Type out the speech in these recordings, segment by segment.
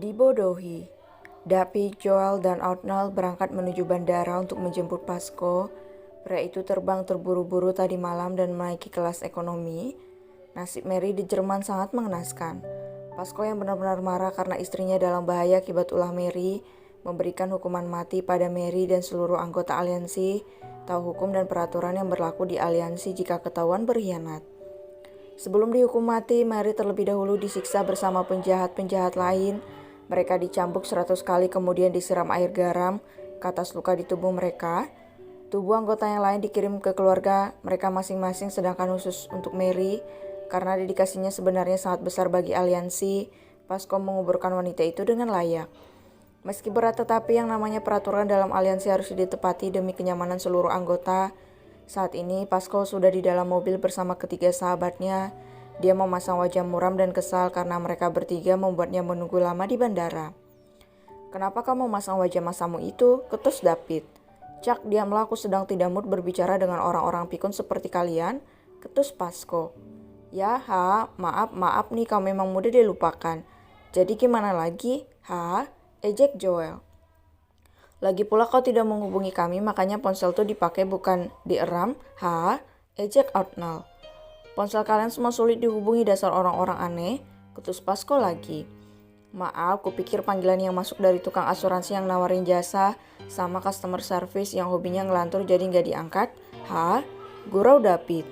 Dibodohi. David, Joel, dan Arnold berangkat menuju bandara untuk menjemput Pasco. Pria itu terbang terburu-buru tadi malam dan menaiki kelas ekonomi. Nasib Mary di Jerman sangat mengenaskan. Pasco yang benar-benar marah karena istrinya dalam bahaya akibat ulah Mary, memberikan hukuman mati pada Mary dan seluruh anggota aliansi, tahu hukum dan peraturan yang berlaku di aliansi jika ketahuan berkhianat. Sebelum dihukum mati, Mary terlebih dahulu disiksa bersama penjahat-penjahat lain. Mereka dicambuk 100 kali kemudian disiram air garam ke atas luka di tubuh mereka. Tubuh anggota yang lain dikirim ke keluarga mereka masing-masing, sedangkan khusus untuk Mary, karena dedikasinya sebenarnya sangat besar bagi aliansi, Pasco menguburkan wanita itu dengan layak. Meski berat, tetapi yang namanya peraturan dalam aliansi harus ditepati demi kenyamanan seluruh anggota. Saat ini Pasco sudah di dalam mobil bersama ketiga sahabatnya. Dia memasang wajah muram dan kesal karena mereka bertiga membuatnya menunggu lama di bandara. "Kenapa kamu memasang wajah masamu itu?" ketus David. "Cak, diamlah, aku sedang tidak mood berbicara dengan orang-orang pikun seperti kalian," ketus Pasco. "Ya, maaf nih, kau memang mudah dilupakan. Jadi gimana lagi? Ejek Joel. "Lagi pula kau tidak menghubungi kami, makanya ponsel tuh dipakai bukan dieram. Ejek Arnold. "Ponsel kalian semua sulit dihubungi, dasar orang-orang aneh," ketus Pasco lagi. "Maaf, kupikir panggilan yang masuk dari tukang asuransi yang nawarin jasa sama customer service yang hobinya ngelantur jadi nggak diangkat. Gurau David.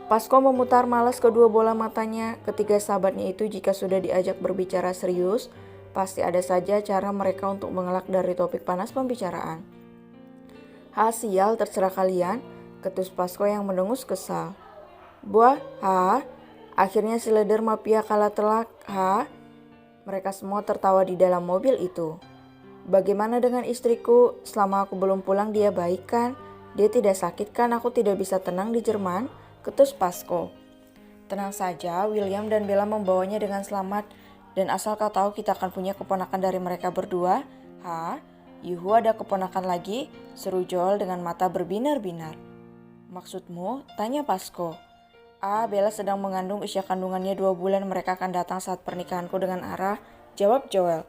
Pasco memutar malas kedua bola matanya. Ketiga sahabatnya itu jika sudah diajak berbicara serius, pasti ada saja cara mereka untuk mengelak dari topik panas pembicaraan. "Sial, terserah kalian," ketus Pasco yang mendengus kesal. "Buah, akhirnya si leader mafia kalah telak, Mereka semua tertawa di dalam mobil itu. "Bagaimana dengan istriku? Selama aku belum pulang dia baik kan? Dia tidak sakit kan? Aku tidak bisa tenang di Jerman," ketus Pasco. "Tenang saja, William dan Bella membawanya dengan selamat. Dan asal kau tahu kita akan punya keponakan dari mereka berdua." "Yuhu, ada keponakan lagi?" seru Joel dengan mata berbinar-binar. "Maksudmu?" tanya Pasco. "Bella sedang mengandung, usia kandungannya 2 bulan, mereka akan datang saat pernikahanku dengan Ara," jawab Joel.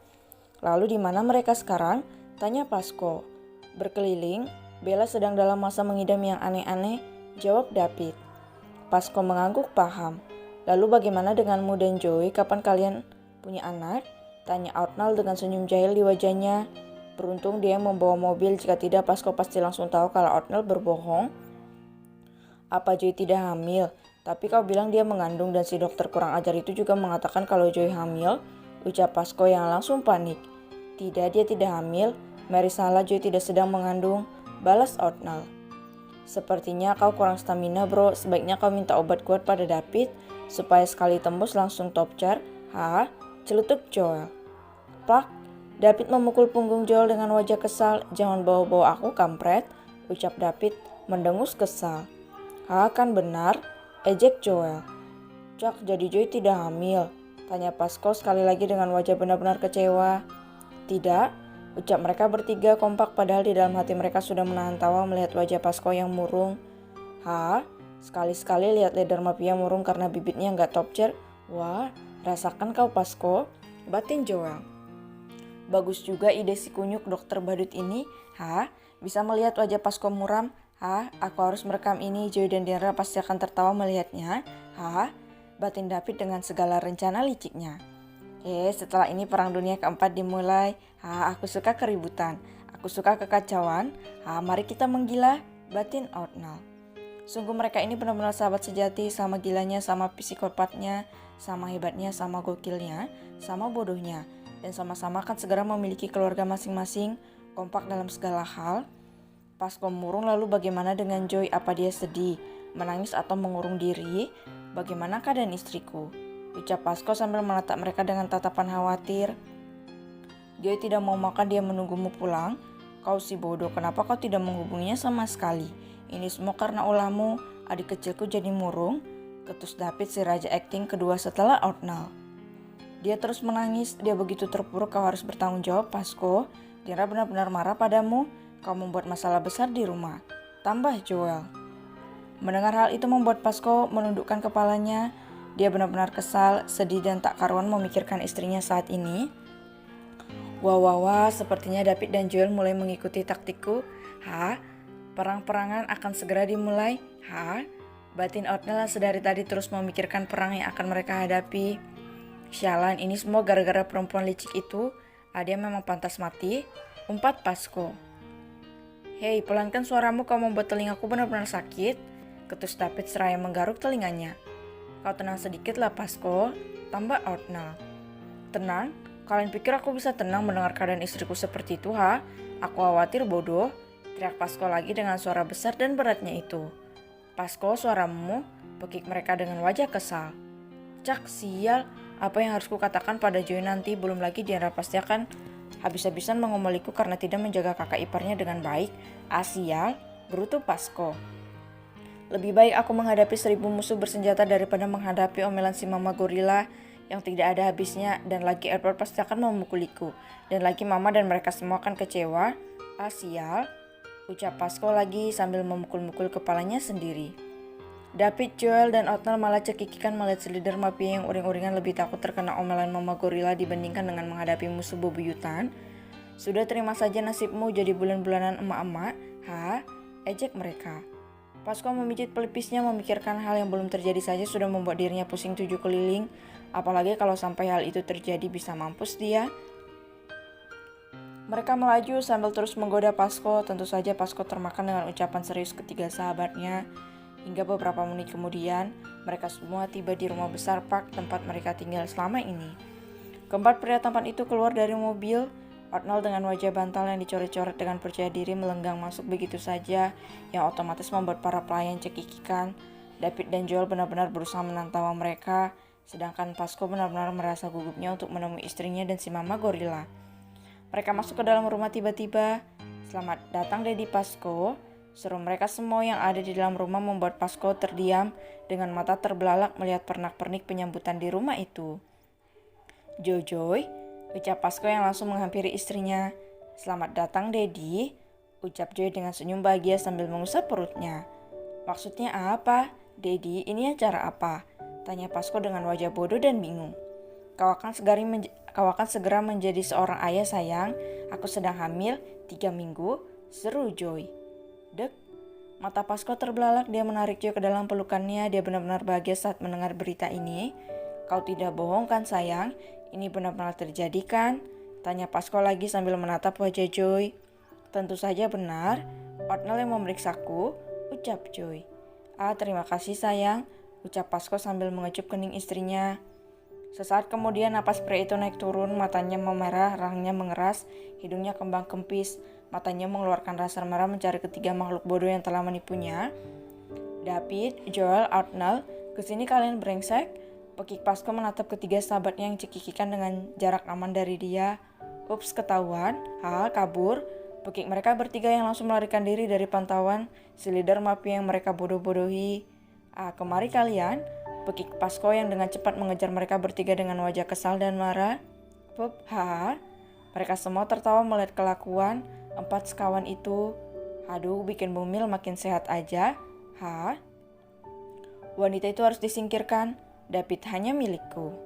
"Lalu di mana mereka sekarang?" tanya Pasco. "Berkeliling, Bella sedang dalam masa mengidam yang aneh-aneh," jawab David. Pasco mengangguk paham. "Lalu bagaimana denganmu dan Joey, kapan kalian punya anak?" tanya Arnold dengan senyum jahil di wajahnya. Beruntung dia yang membawa mobil, jika tidak Pasco pasti langsung tahu kalau Arnold berbohong. "Apa Joey tidak hamil? Tapi kau bilang dia mengandung dan si dokter kurang ajar itu juga mengatakan kalau Joey hamil," ucap Pasco yang langsung panik. "Tidak, dia tidak hamil. Mary salah, Joey tidak sedang mengandung," balas Arnold. "Sepertinya kau kurang stamina bro, sebaiknya kau minta obat kuat pada David, supaya sekali tembus langsung top chart." Celutuk Joel. Plak, David memukul punggung Joel dengan wajah kesal. "Jangan bawa-bawa aku, kampret," ucap David mendengus kesal. Kan benar," ejek Joel. "Cak, jadi Joey tidak hamil?" tanya Pasco sekali lagi dengan wajah benar-benar kecewa. "Tidak," ucap mereka bertiga kompak, padahal di dalam hati mereka sudah menahan tawa melihat wajah Pasco yang murung. Sekali-sekali lihat leader mafia murung karena bibitnya nggak top tier. "Wah, rasakan kau Pasco," batin Joel. "Bagus juga ide si kunyuk dokter badut ini. Bisa melihat wajah Pasco muram. Aku harus merekam ini, Joey dan Dara pasti akan tertawa melihatnya. Batin David dengan segala rencana liciknya. Setelah ini perang dunia keempat dimulai. Aku suka keributan, aku suka kekacauan. Mari kita menggila, batin Arnold. Sungguh mereka ini benar-benar sahabat sejati, sama gilanya, sama psikopatnya, sama hebatnya, sama gokilnya, sama bodohnya. Dan sama-sama akan segera memiliki keluarga masing-masing, kompak dalam segala hal." Pasco murung. "Lalu bagaimana dengan Joy? Apa dia sedih, menangis atau mengurung diri? Bagaimana keadaan istriku?" ucap Pasco sambil menatap mereka dengan tatapan khawatir. "Joy tidak mau makan, dia menunggumu pulang." "Kau si bodoh, kenapa kau tidak menghubunginya sama sekali? Ini semua karena ulahmu, adik kecilku jadi murung, ketus David si raja akting kedua setelah Outnal. Dia terus menangis, dia begitu terpuruk kau harus bertanggung jawab Pasco. Dira benar-benar marah padamu, kau membuat masalah besar di rumah. Tambah Joel. Mendengar hal itu membuat Pasco menundukkan kepalanya. Dia benar-benar kesal, sedih dan tak karuan memikirkan istrinya saat ini. Wah, sepertinya David dan Joel mulai mengikuti taktikku. Perang-perangan akan segera dimulai. Batin Outnal sedari tadi terus memikirkan perang yang akan mereka hadapi. Sialan, ini semua gara-gara perempuan licik itu. Dia memang pantas mati. Umpat Pasco. Hei, pelankan suaramu, kau membuat telingaku benar-benar sakit. Ketus David seraya menggaruk telinganya. Kau tenang sedikit lah Pasco, tambah Outnal. Tenang? Kalian pikir aku bisa tenang mendengar keadaan istriku seperti itu, Aku khawatir bodoh, teriak Pasco lagi dengan suara besar dan beratnya itu. Pasco, suaramu, pekik mereka dengan wajah kesal. Cak, sial, apa yang harus kukatakan pada Joy nanti, belum lagi dia pasti akan habis-habisan mengomeliku karena tidak menjaga kakak iparnya dengan baik. Sial, gerutu Pasco. Lebih baik aku menghadapi 1000 musuh bersenjata daripada menghadapi omelan si mama gorila yang tidak ada habisnya, dan lagi Edward pasti akan memukuliku, dan lagi mama dan mereka semua akan kecewa. Sial, ucap Pasco lagi sambil memukul-mukul kepalanya sendiri. David, Joel, dan Outnal malah cekikikan melihat si leader mafia yang uring-uringan lebih takut terkena omelan mama gorila dibandingkan dengan menghadapi musuh bebuyutan. Sudah terima saja nasibmu jadi bulan-bulanan emak-emak, ejek mereka. Pasco memijit pelipisnya, memikirkan hal yang belum terjadi saja sudah membuat dirinya pusing 7 keliling. Apalagi kalau sampai hal itu terjadi, bisa mampus dia. Mereka melaju sambil terus menggoda Pasco. Tentu saja Pasco termakan dengan ucapan serius ketiga sahabatnya. Hingga beberapa menit kemudian, mereka semua tiba di rumah besar Park tempat mereka tinggal selama ini. Keempat pria tampan itu keluar dari mobil. Outnal dengan wajah bantal yang dicoret-coret dengan percaya diri melenggang masuk begitu saja, yang otomatis membuat para pelayan cekikikan. David dan Joel benar-benar berusaha menantawa mereka, sedangkan Pasco benar-benar merasa gugupnya untuk menemui istrinya dan si mama gorila. Mereka masuk ke dalam rumah tiba-tiba. Selamat datang Daddy Pasco. Seru mereka semua yang ada di dalam rumah membuat Pasco terdiam dengan mata terbelalak melihat pernak-pernik penyambutan di rumah itu. Jojoy, ucap Pasco yang langsung menghampiri istrinya. Selamat datang Daddy, ucap Joy dengan senyum bahagia sambil mengusap perutnya. Maksudnya apa? Daddy, ini acara apa? Tanya Pasco dengan wajah bodoh dan bingung. Kau akan segera menjadi seorang ayah sayang. Aku sedang hamil 3 minggu, seru Joy. Dek, mata Pasco terbelalak, dia menarik Joy ke dalam pelukannya. Dia benar-benar bahagia saat mendengar berita ini. Kau tidak bohong kan sayang? Ini benar-benar terjadi kan? Tanya Pasco lagi sambil menatap wajah Joy. Tentu saja benar, Outnal yang memeriksaku, ucap Joy. Terima kasih sayang, ucap Pasco sambil mengecup kening istrinya. Sesaat kemudian napas pria itu naik turun, matanya memerah, rahangnya mengeras, hidungnya kembang kempis, matanya mengeluarkan rasa marah mencari ketiga makhluk bodoh yang telah menipunya. David, Joel, Outnal, kesini kalian brengsek. Pekik Pasco menatap ketiga sahabatnya yang cekikikan dengan jarak aman dari dia. Ups, ketahuan. Kabur. Pekik mereka bertiga yang langsung melarikan diri dari pantauan si leader mafia yang mereka bodoh-bodohi. Kemari kalian. Pekik Pasco yang dengan cepat mengejar mereka bertiga dengan wajah kesal dan marah. Mereka semua tertawa melihat kelakuan 4 sekawan itu. Aduh, bikin Bumil makin sehat aja. Wanita itu harus disingkirkan. David hanya milikku.